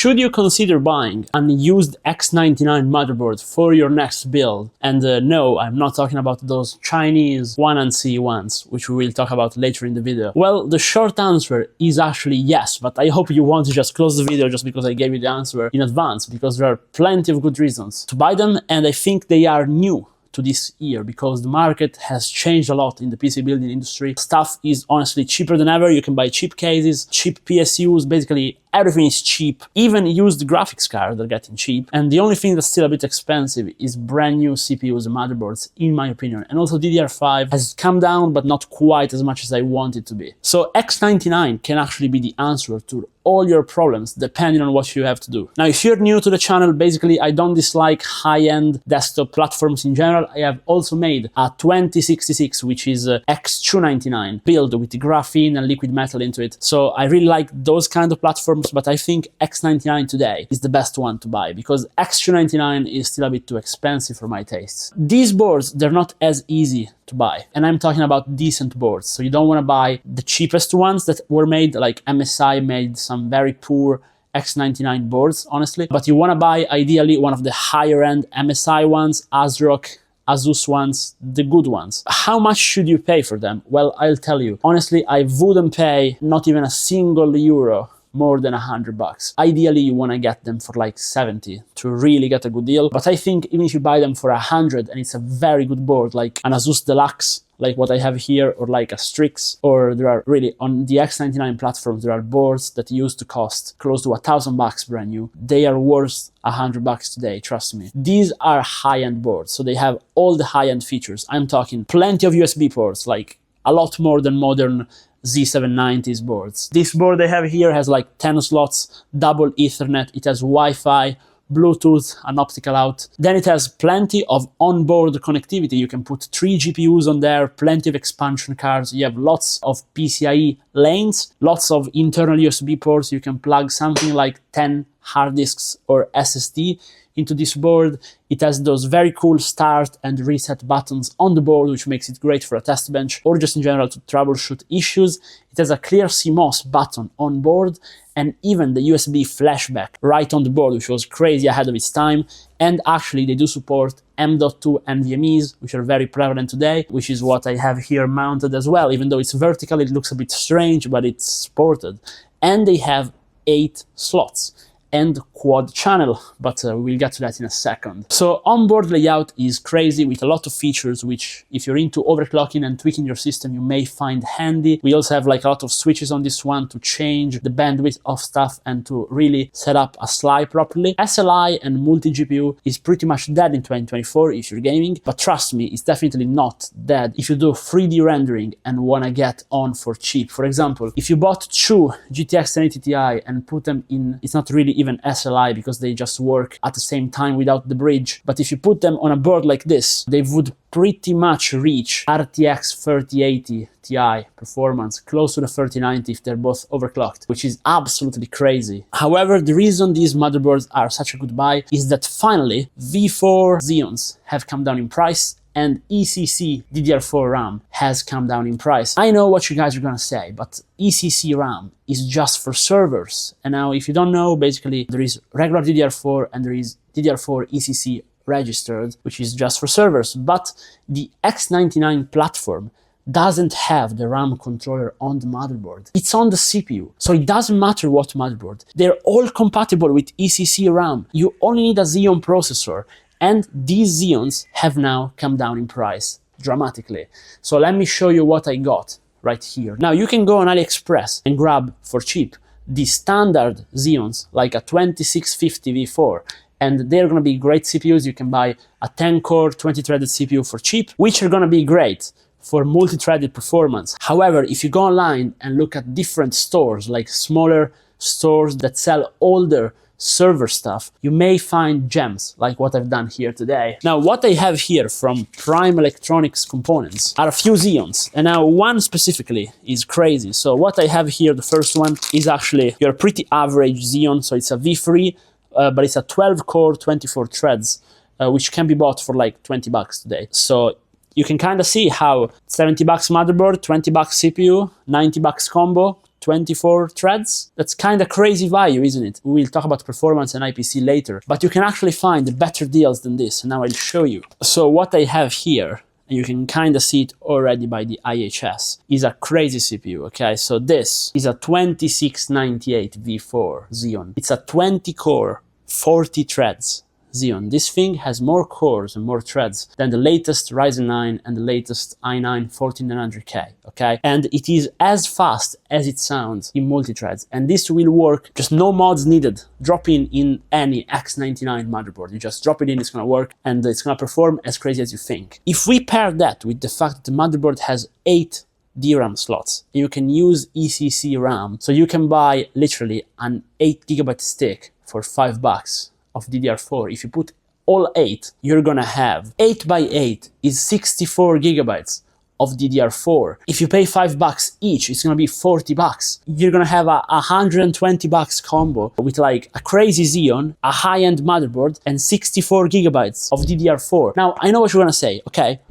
Should you consider buying an used X99 motherboard for your next build? And no, I'm not talking about those Chinese 1&C ones, which we will talk about later in the video. Well, the short answer is actually yes, but I hope you won't just close the video just because I gave you the answer in advance, because there are plenty of good reasons to buy them, and I think they are new to this year because the market has changed a lot in the PC building industry. Stuff is honestly cheaper than ever. You can buy cheap cases, cheap PSUs, basically everything is cheap. Even used graphics cards are getting cheap. And the only thing that's still a bit expensive is brand new CPUs and motherboards, in my opinion. And also DDR5 has come down, but not quite as much as I want it to be. So X99 can actually be the answer to all your problems, depending on what you have to do. Now, if you're new to the channel, basically, I don't dislike high-end desktop platforms in general. I have also made a 2066, which is a X299 build with graphene and liquid metal into it. So I really like those kind of platforms, but I think X99 today is the best one to buy because X299 is still a bit too expensive for my tastes. These boards, they're not as easy to buy, and I'm talking about decent boards. So you don't want to buy the cheapest ones that were made, like MSI made some very poor X99 boards, honestly, but you want to buy ideally one of the higher end MSI ones, ASRock, Asus ones, the good ones. How much should you pay for them? Well, I'll tell you. Honestly, I wouldn't pay not even a single euro more than $100. Ideally, you want to get them for like 70 to really get a good deal. But I think even if you buy them for 100 and it's a very good board, like an Asus Deluxe, like what I have here, or like a Strix, or there are really on the X99 platforms, there are boards that used to cost close to $1,000 brand new. They are worth $100 today, trust me. These are high-end boards, so they have all the high-end features. I'm talking plenty of USB ports, like a lot more than modern Z790s boards. This board I have here has like 10 slots, double Ethernet, it has Wi-Fi, Bluetooth, an optical out. Then it has plenty of onboard connectivity. You can put 3 GPUs on there, plenty of expansion cards. You have lots of PCIe lanes, lots of internal USB ports. You can plug something like 10 hard disks or SSD into this board. It has those very cool start and reset buttons on the board, which makes it great for a test bench or just in general to troubleshoot issues. It has a clear CMOS button on board and even the USB flashback right on the board, which was crazy ahead of its time. And actually they do support M.2 NVMEs, which are very prevalent today, which is what I have here mounted as well. Even though it's vertical, it looks a bit strange, but it's supported. And they have 8 slots and quad channel, but we'll get to that in a second. So onboard layout is crazy with a lot of features, which if you're into overclocking and tweaking your system, you may find handy. We also have like a lot of switches on this one to change the bandwidth of stuff and to really set up a SLI properly. SLI and multi-GPU is pretty much dead in 2024 if you're gaming, but trust me, it's definitely not dead if you do 3D rendering and want to get on for cheap. For example, if you bought 2 GTX 1080 Ti and put them in, it's not really even SLI because they just work at the same time without the bridge. But if you put them on a board like this, they would pretty much reach RTX 3080 Ti performance, close to the 3090 if they're both overclocked, which is absolutely crazy. However, the reason these motherboards are such a good buy is that finally V4 Xeons have come down in price and ECC DDR4 RAM has come down in price. I know what you guys are gonna say, but ECC RAM is just for servers. And now if you don't know, basically there is regular DDR4 and there is DDR4 ECC registered, which is just for servers. But the X99 platform doesn't have the RAM controller on the motherboard. It's on the CPU. So it doesn't matter what motherboard. They're all compatible with ECC RAM. You only need a Xeon processor. And these Xeons have now come down in price dramatically. So let me show you what I got right here. Now you can go on AliExpress and grab for cheap the standard Xeons, like a 2650 V4, and they're gonna be great CPUs. You can buy a 10-core, 20-threaded CPU for cheap, which are gonna be great for multi-threaded performance. However, if you go online and look at different stores, like smaller stores that sell older server stuff, you may find gems like what I've done here today. Now, what I have here from Prime Electronics Components are a few Xeons, and now one specifically is crazy. So what I have here, the first one, is actually your pretty average Xeon, so it's a V3, but it's a 12-core, 24 threads, which can be bought for like $20 today. So you can kind of see how $70 motherboard, $20 CPU, $90 combo, 24 threads. That's kind of crazy value, isn't it? We'll talk about performance and IPC later, but you can actually find better deals than this, and now I'll show you. So what I have here, and you can kind of see it already by the IHS, is a crazy CPU, okay? So this is a 2698 V4 Xeon. It's a 20-core, 40 threads Xeon. This thing has more cores and more threads than the latest Ryzen 9 and the latest i9 14900K, okay? And it is as fast as it sounds in multi-threads, and this will work, just no mods needed. Drop in any X99 motherboard. You just drop it in, it's gonna work, and it's gonna perform as crazy as you think. If we pair that with the fact that the motherboard has 8 DRAM slots, you can use ECC RAM, so you can buy literally an 8GB stick for $5 of DDR4. If you put all 8, you're gonna have 8 by 8 is 64 gigabytes of DDR4. If you pay $5 each, it's gonna be $40. You're gonna have a $120 combo with like a crazy Xeon, a high-end motherboard, and 64 gigabytes of DDR4. Now, I know what you're gonna say, okay,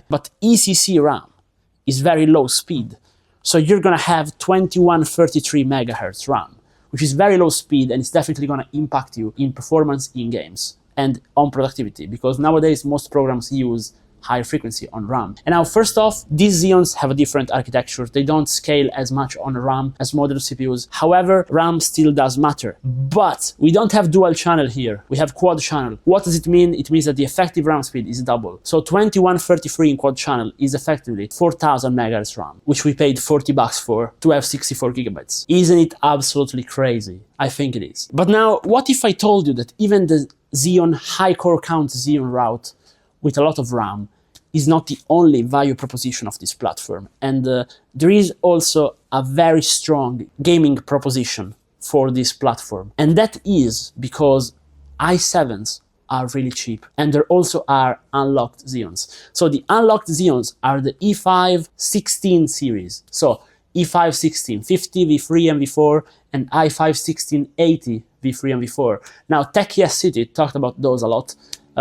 but ECC RAM is very low speed. So you're gonna have 2133 megahertz RAM, which is very low speed, and it's definitely going to impact you in performance in games and on productivity, because nowadays most programs use higher frequency on RAM. And now, first off, these Xeons have a different architecture. They don't scale as much on RAM as modern CPUs. However, RAM still does matter. But we don't have dual channel here. We have quad channel. What does it mean? It means that the effective RAM speed is double. So 2133 in quad channel is effectively 4000 megahertz RAM, which we paid $40 for to have 64 gigabytes. Isn't it absolutely crazy? I think it is. But now, what if I told you that even the Xeon high core count Xeon route with a lot of RAM is not the only value proposition of this platform, and there is also a very strong gaming proposition for this platform, and that is because i7s are really cheap, and there also are unlocked Xeons. So the unlocked Xeons are the E5 16 series, so E5 1650, V3 and V4, and i5 1680, V3 and V4. Now, Tech Yes City talked about those a lot,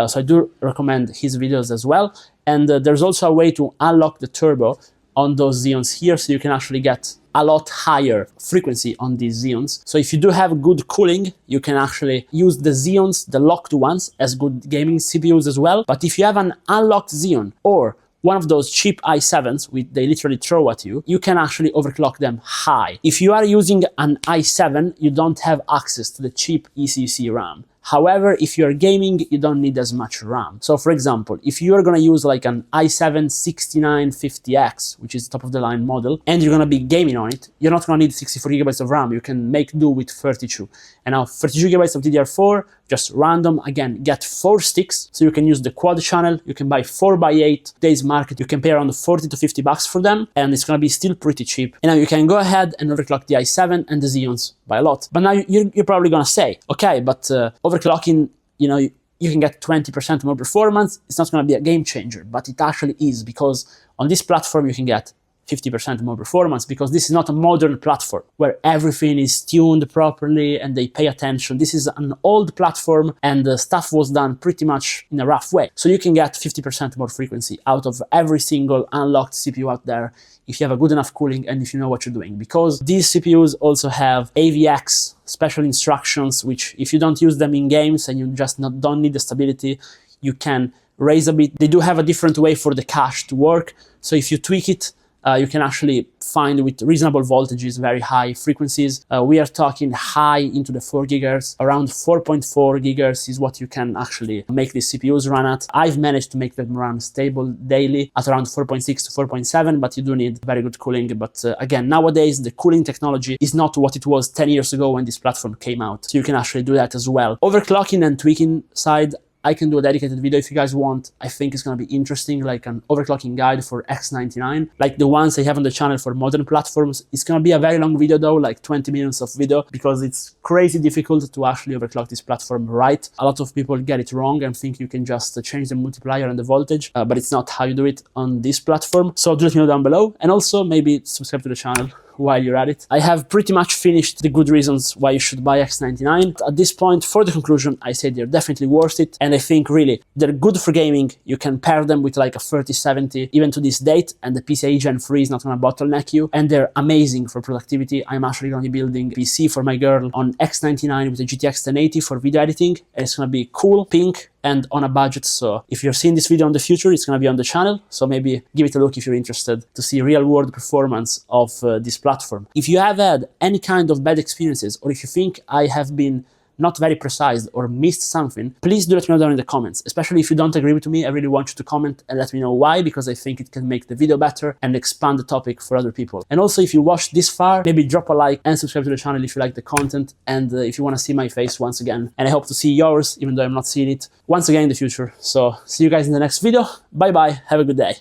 so I do recommend his videos as well. And there's also a way to unlock the turbo on those Xeons here, so you can actually get a lot higher frequency on these Xeons. So if you do have good cooling, you can actually use the Xeons, the locked ones, as good gaming CPUs as well. But if you have an unlocked Xeon or one of those cheap i7s, which they literally throw at you, you can actually overclock them high. If you are using an i7, you don't have access to the cheap ECC RAM. However, if you're gaming, you don't need as much RAM. So for example, if you're gonna use like an i7 6950X, which is top of the line model, and you're gonna be gaming on it, you're not gonna need 64 gigabytes of RAM. You can make do with 32. And now 32 gigabytes of DDR4, just random, again, get 4 sticks, so you can use the quad channel. You can buy 4x8, today's market, you can pay around 40 to 50 bucks for them, and it's gonna be still pretty cheap. And now you can go ahead and overclock the i7 and the Xeons by a lot. But now you're probably gonna say, okay, but overclocking, you know, you can get 20% more performance. It's not gonna be a game changer, but it actually is, because on this platform you can get 50% more performance, because this is not a modern platform where everything is tuned properly and they pay attention. This is an old platform, and the stuff was done pretty much in a rough way. So you can get 50% more frequency out of every single unlocked CPU out there if you have a good enough cooling and if you know what you're doing, because these CPUs also have AVX special instructions, which if you don't use them in games and you just don't need the stability, you can raise a bit. They do have a different way for the cache to work, so if you tweak it, you can actually find with reasonable voltages very high frequencies. We are talking high into the 4 gigahertz, around 4.4 gigahertz is what you can actually make these CPUs run at. I've managed to make them run stable daily at around 4.6 to 4.7, but you do need very good cooling. But again, nowadays the cooling technology is not what it was 10 years ago when this platform came out. So you can actually do that as well. Overclocking and tweaking side, I can do a dedicated video if you guys want. I think it's going to be interesting, like an overclocking guide for X99, like the ones I have on the channel for modern platforms. It's going to be a very long video though, like 20 minutes of video, because it's crazy difficult to actually overclock this platform right. A lot of people get it wrong and think you can just change the multiplier and the voltage, but it's not how you do it on this platform. So do let me know down below, and also maybe subscribe to the channel while you're at it. I have pretty much finished the good reasons why you should buy X99. At this point, for the conclusion, I say they're definitely worth it, and I think really they're good for gaming. You can pair them with like a 3070 even to this date, and the PCIe Gen 3 is not gonna bottleneck you, and they're amazing for productivity. I'm actually gonna be building a PC for my girl on X99 with a GTX 1080 for video editing, and it's gonna be cool, pink, and on a budget. So if you're seeing this video in the future, it's going to be on the channel, so maybe give it a look if you're interested to see real-world performance of this platform. If you have had any kind of bad experiences, or if you think I have been not very precise or missed something, please do let me know down in the comments. Especially if you don't agree with me, I really want you to comment and let me know why, because I think it can make the video better and expand the topic for other people. And also, if you watched this far, maybe drop a like and subscribe to the channel if you like the content, and if you want to see my face once again. And I hope to see yours, even though I'm not seeing it, once again in the future. So see you guys in the next video. Bye bye, have a good day.